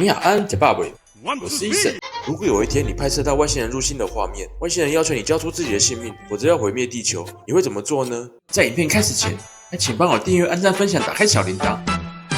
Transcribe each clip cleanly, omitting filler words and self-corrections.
你好，安杰爸伟，我是医生。如果有一天你拍摄到外星人入侵的画面，外星人要求你交出自己的性命，否则要毁灭地球，你会怎么做呢？在影片开始前，请帮我订阅、按赞、分享、打开小铃铛，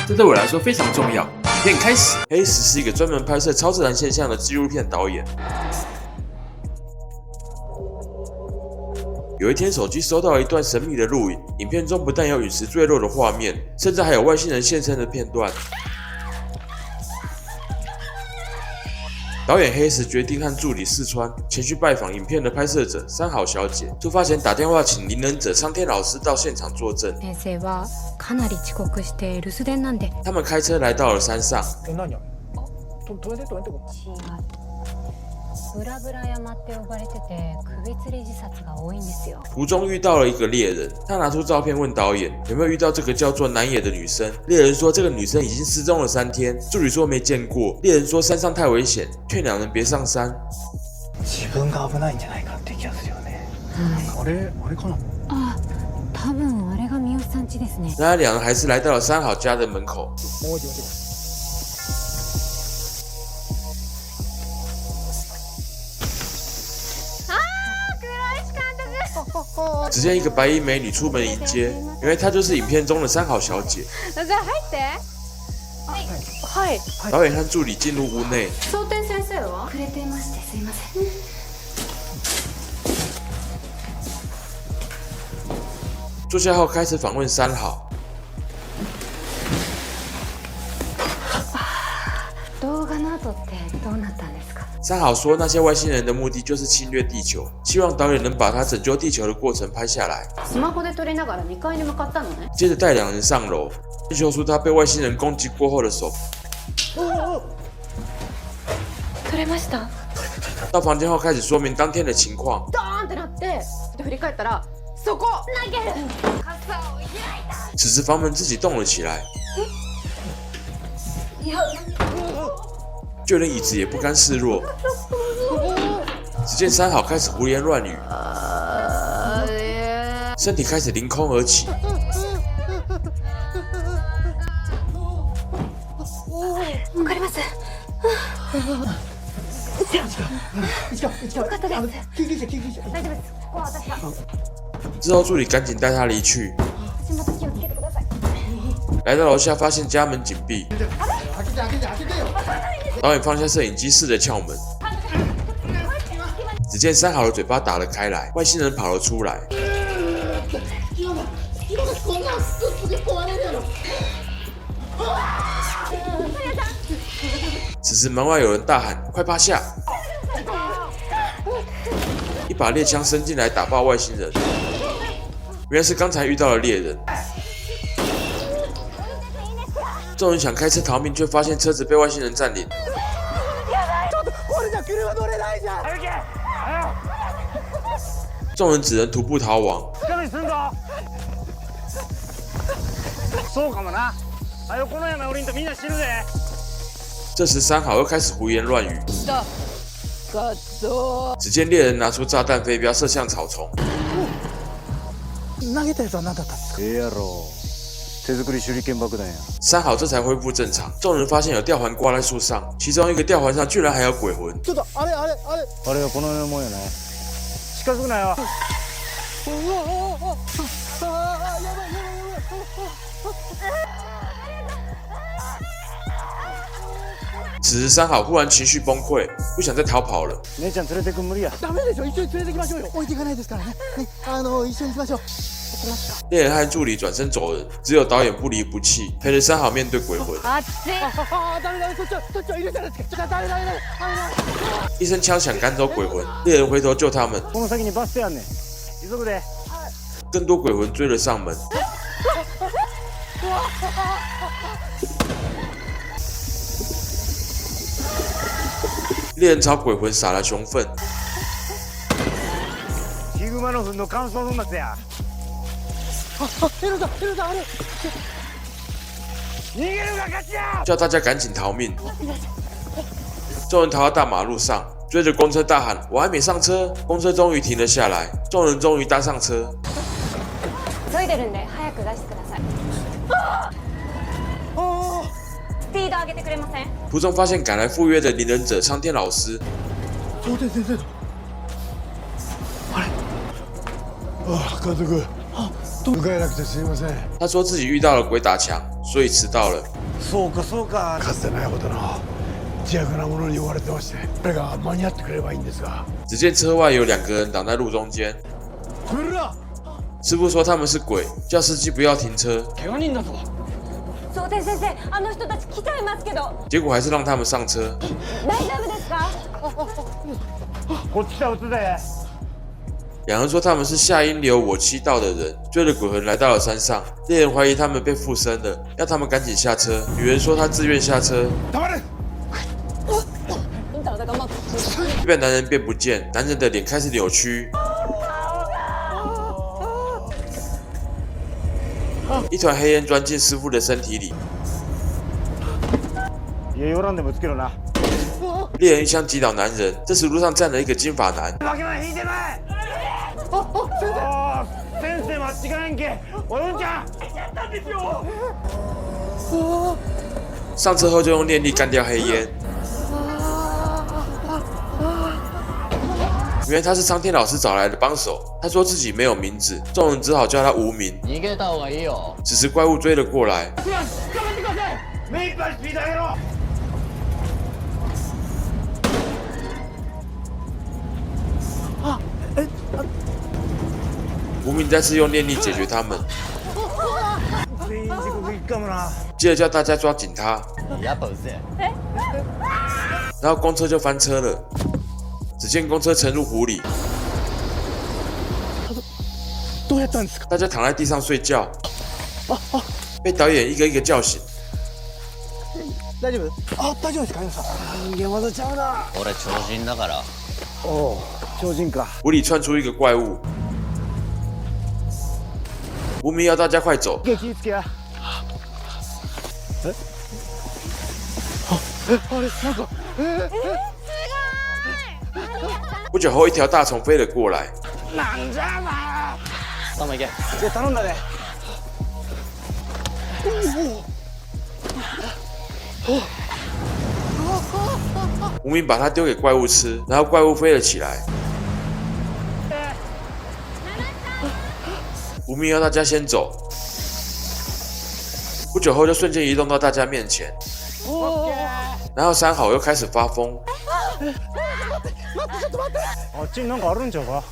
这对我来说非常重要。影片开始。黑石是一个专门拍摄超自然现象的纪录片导演。有一天，手机收到了一段神秘的录影，影片中不但有陨石坠落的画面，甚至还有外星人现身的片段。导演黑石决定和助理四川前去拜访影片的拍摄者三好小姐。出发前打電話請灵能者苍天老師到現場作證。先生はかなり遅刻して留守電なんで。他們開車來到了山上。ブラブラ山って呼ばれてて首吊り自殺が多いんですよ。途中遇到了一个猎人，他拿出照片问導演有沒有遇到這個叫做南野的女生。獵人說這個女生已經失蹤了3天，助理說沒見過。獵人說山上太危險，勸兩人別上山。自分が危ないんじゃないかって気がするよね。あれかな？あ、多分あれが三好さん家ですね。然而兩人還是來到了三好家的門口。只见一个白衣美女出门迎接，原来她就是影片中的三好小姐。じゃあ入って。はい。导演和助理进入屋内。蒼天先生は？くれてましてすいません。坐下后开始访问三好。動画の後ってどうなったんですか？三好说，那些外星人的目的就是侵略地球，希望导演能把他拯救地球的过程拍下来。スマホで撮りながら2階に向かったのね。接着带两人上楼，并秀出他被外星人攻击过后的手。撮れました。到房间后开始说明当天的情况。ドーンってなってで振り返ったらそこ投げる。傘を開いた。此时房门自己动了起来。就连椅子也不甘示弱。只见三好开始胡言乱语，身体开始凌空而起。わかります。よかったです。大丈夫です。ここは私が。之后助理赶紧带他离去。足元気をつけてください。来到楼下，发现家门紧闭。导演放下摄影机，试着撬门。只见三好的嘴巴打了开来，外星人跑了出来。此时门外有人大喊：“快趴下！”一把猎枪伸进来，打爆外星人。原来是刚才遇到了猎人。众人想开车逃命，却发现车子被外星人占领。众人只能徒步逃亡。这时三好又开始胡言乱语。只见猎人拿出炸弹飞镖射向草丛。三好这才恢复正常。众人发现有吊环挂在树上，其中一个吊环上居然还有鬼魂。あれがこの世のもんやね。近づくなよ。此时三好忽然情绪崩溃，不想再逃跑了。姉ちゃん連れてく無理や。ダメでしょ。一緒に連れてきましょうよ。置いていかないですからね。一緒に行きましょう。猎人和助理转身走人，只有导演不离不弃，陪着三好面对鬼魂。一声枪响赶走鬼魂，猎人回头救他们。更多鬼魂追了上门。猎人朝鬼魂撒了熊粪。ヒグマの糞の乾燥粉末や。叫大家赶紧逃命。众人逃到大马路上，追着公车大喊：“我还没上车！”公车终于停了下来，众人终于搭上车。急いでるんで早く出してください。スピード上げてくれません？途中发现赶来赴约的灵忍者苍天老师。蒼天先生あれ監督迎えなくてすいません。他说自己遇到了鬼打墙，所以迟到了。そうかそうか。かつてないほどの自悪なものに追われてまして、彼が間に合ってくれればいいんですが。只见车外有2个人挡在路中间。师傅说他们是鬼，叫司机不要停车。怪我人だぞ。蒼天先生、あの人たち来ちゃいますけど。结果还是让他们上车。大丈夫ですか？こっち来た撃つぜ。两人说他们是夏阴流我七道的人，追着鬼魂来到了山上。猎人怀疑他们被附身了，要他们赶紧下车。女人说她自愿下车。一般男人便不见，男人的脸开始扭曲。一团黑烟钻进师傅的身体里。家おらんでもつけろな。猎人一枪击倒男人，这时路上站了一个金发男。先生間違えんけ。おいうんちゃん。やったんですよ。上车后就用念力干掉黑烟。原来他是苍天老师找来的帮手，他说自己没有名字，众人只好叫他无名。逃げた方がいいよ。此时怪物追了过来，目いっぱいスピード上げろ。无名再次用念力解决他们，全員地獄行くかもな。接着叫大家抓紧他，やっぱうぜ然后公车就翻车了。只见公车沉入湖里，どうやったんですか。大家躺在地上睡觉，被导演一个一个叫醒。大丈夫？大丈夫ですか。人間技ちゃうな。俺超人だから。おう超人か。湖里窜出一个怪物，无名要大家快走。気ぃつけや。あれなんか不久后，一条大虫飞了过来。なんじゃな。頭行け。頼んだね。无名把它丢给怪物吃，然后怪物飞了起来。无名要大家先走，不久后就瞬间移动到大家面前。然后三好又开始发疯。あっちになんかあるんちゃうか。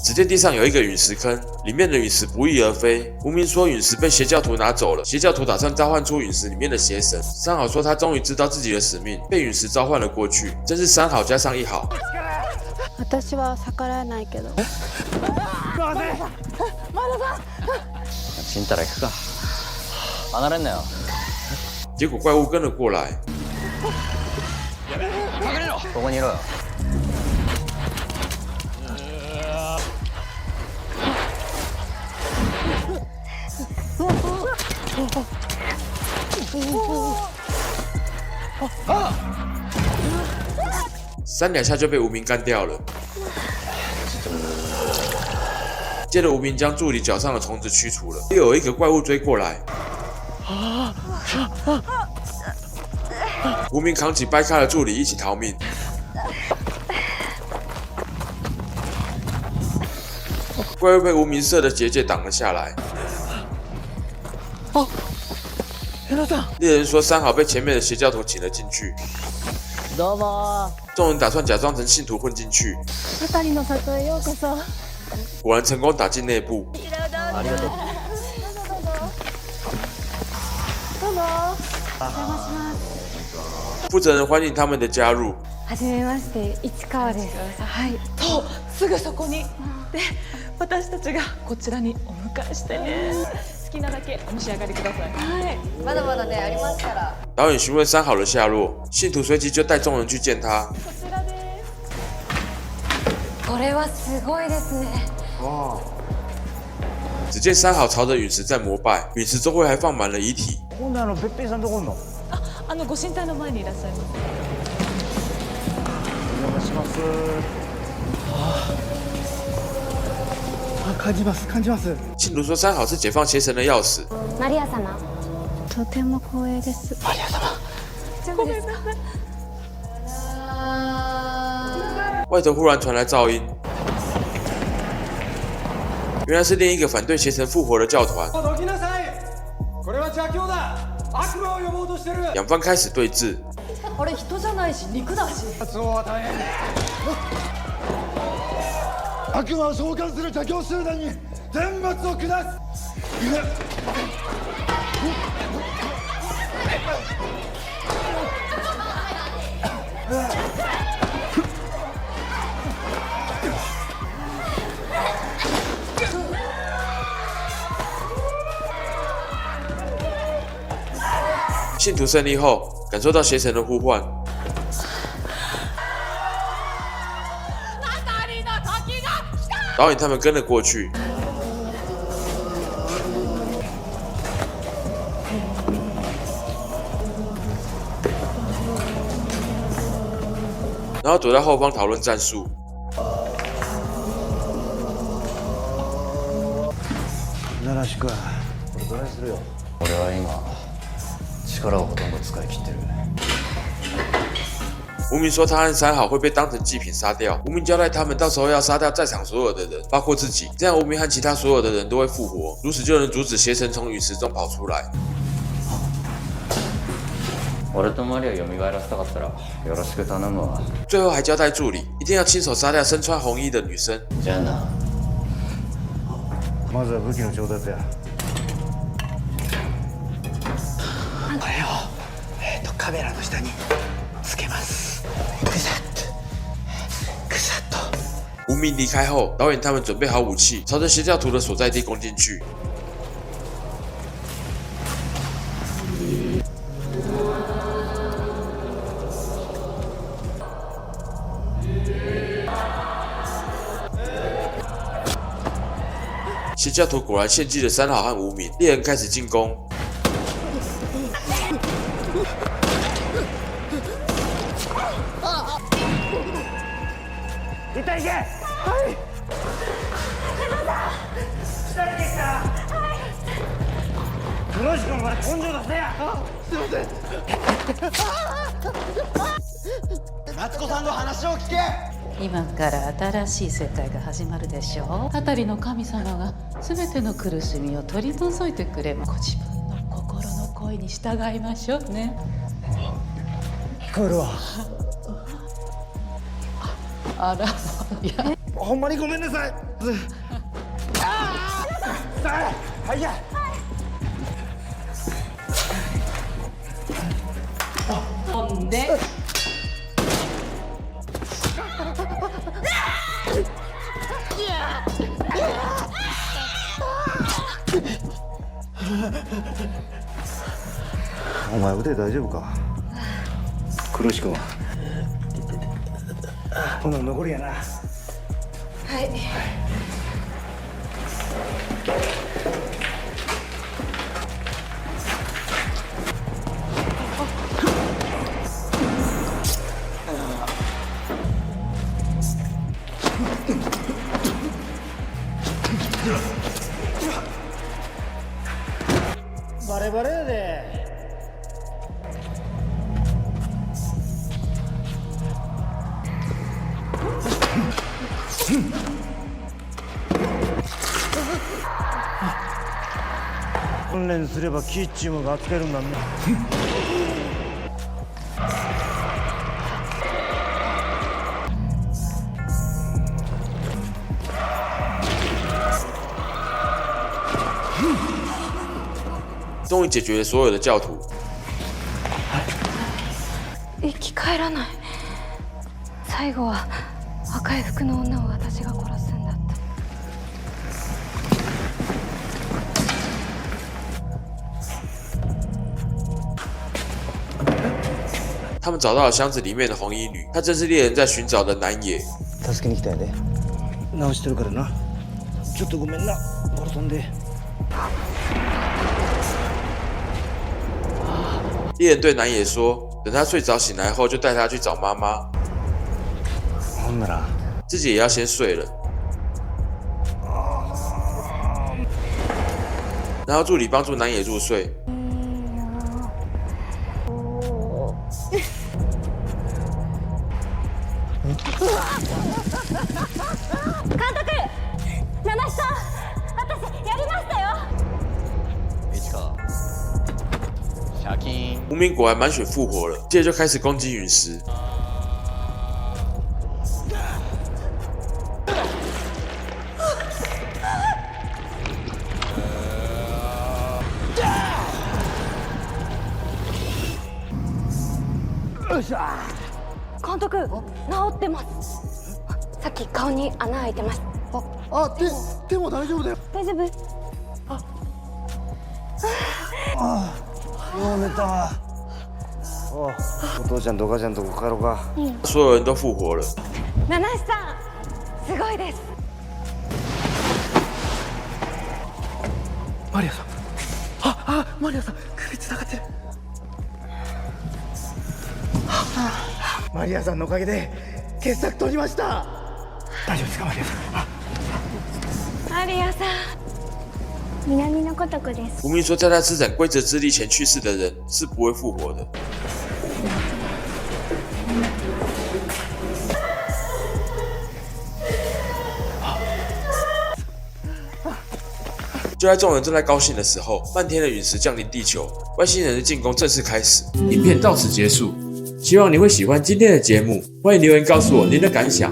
只见地上有一个陨石坑，里面的陨石不翼而飞。无名说陨石被邪教徒拿走了，邪教徒打算召唤出陨石里面的邪神。三好说他终于知道自己的使命，被陨石召唤了过去。真是三好加上一好。私は逆らえないけど。ちんたら行くか。離れんなよ。结果怪物跟了过来。ここにいろよ。3两下就被无名干掉了。接着无名将助理脚上的虫子驱除了，又有一个怪物追过来。无名扛起掰开的助理一起逃命。怪物被无名射的结界挡了下来。猎人说三好被前面的邪教徒请了进去。どうも。众人打算假装成信徒混进去。渡りの里へようこそ。果然成功打进内部。ありがとう。どうも。お邪魔します。负责人欢迎他们的加入。はじめまして、市川です。はい。そうすぐそこにで私たちがこちらにお迎えしてね好きなだけお召し上がりください。はい。まだまだねありますから。导演询问三好的下落，信徒随即就带众人去见他。こちらです。これはすごいですね。只见三好朝着陨石在膜拜，陨石周围还放满了遗体。今度べっぺいさんどこんの。ご神体の前にいらっしゃいます。お邪魔します。感じます感じます。信徒说三好是解放邪神的钥匙。マリア様。とても光栄です。マリア様。ごめんなさい。外头忽然传来噪音，原来是另一个反对邪神复活的教团。どきなさい。これは邪教だ。悪魔を呼ぼうとしてる。两方开始对峙。あれ人じゃないし肉だし。そうは大変。悪魔を召喚する邪教集団に天罰を下す。信徒胜利后，感受到邪神的呼唤，导引他们跟了过去。然后躲在后方讨论战术。奈良君、これどないするよ。俺は今力をほとんど使い切ってる。无名说他和三好会被当成祭品杀掉，无名交代他们到时候要杀掉在场所有的人，包括自己，这样无名和其他所有的人都会复活，如此就能阻止邪神从陨石中跑出来。俺とマリアを蘇らせたかったらよろしく頼むわ。最后还交代助理一定要亲手杀掉身穿红衣的女生。じゃあな。まずは武器の調達や。これをカメラの下につけます。ぐさっとぐさっと。无名离开后，导演他们准备好武器，朝着邪教徒的所在地攻进去。邪教徒果然献祭了三好和无名，猎人开始进攻。一旦行け。はい。二人で来た。黒石君まで根性出せや。すいません。夏子さんの話を聞け。今から新しい世界が始まるでしょう。あたりの神様が全ての苦しみを取り除いてくれます。ご自分の心の声に従いましょうね。聞こえるわ。あら、いや、ほんまにごめんなさい。ああ、はいや。ほんで。お前腕大丈夫か。黒石君はほな残りやな。はい。バレバレやで。訓練すればキッチンが扱えるんだね。终于解决了所有的教徒。生き返らない。最後は赤い服の女を私が殺すんだった。他们找到了箱子里面的红衣女，她正是猎人在寻找的南野。助けに来たんやで。直してるからな。ちょっとごめんな。これ飛んで。猎人对南野说：“等他睡着醒来后，就带他去找妈妈。ほんなら自己也要先睡了。”然后助理帮助南野入睡。七七さん、私やりましたよ。一花シャキン无名果然满血复活了，接着就开始攻击陨石。監督、治ってます。さっき顔に穴開いてました。でも大丈夫だよ。大丈夫？やめた。お父ちゃんとお母ちゃんとこ帰ろうか。所有人都复活了。七七さん、すごいです。マリアさん、マリアさん、首つながってる。マリアさんのおかげで傑作取りました。大丈夫ですか、マリアさん。マリアさん。南のことくです。无名说，在他施展规则之力前去世的人是不会复活的。就在众人正在高兴的时候，漫天的陨石降临地球，外星人的进攻正式开始。影片到此结束，希望你会喜欢今天的节目，欢迎留言告诉我您的感想。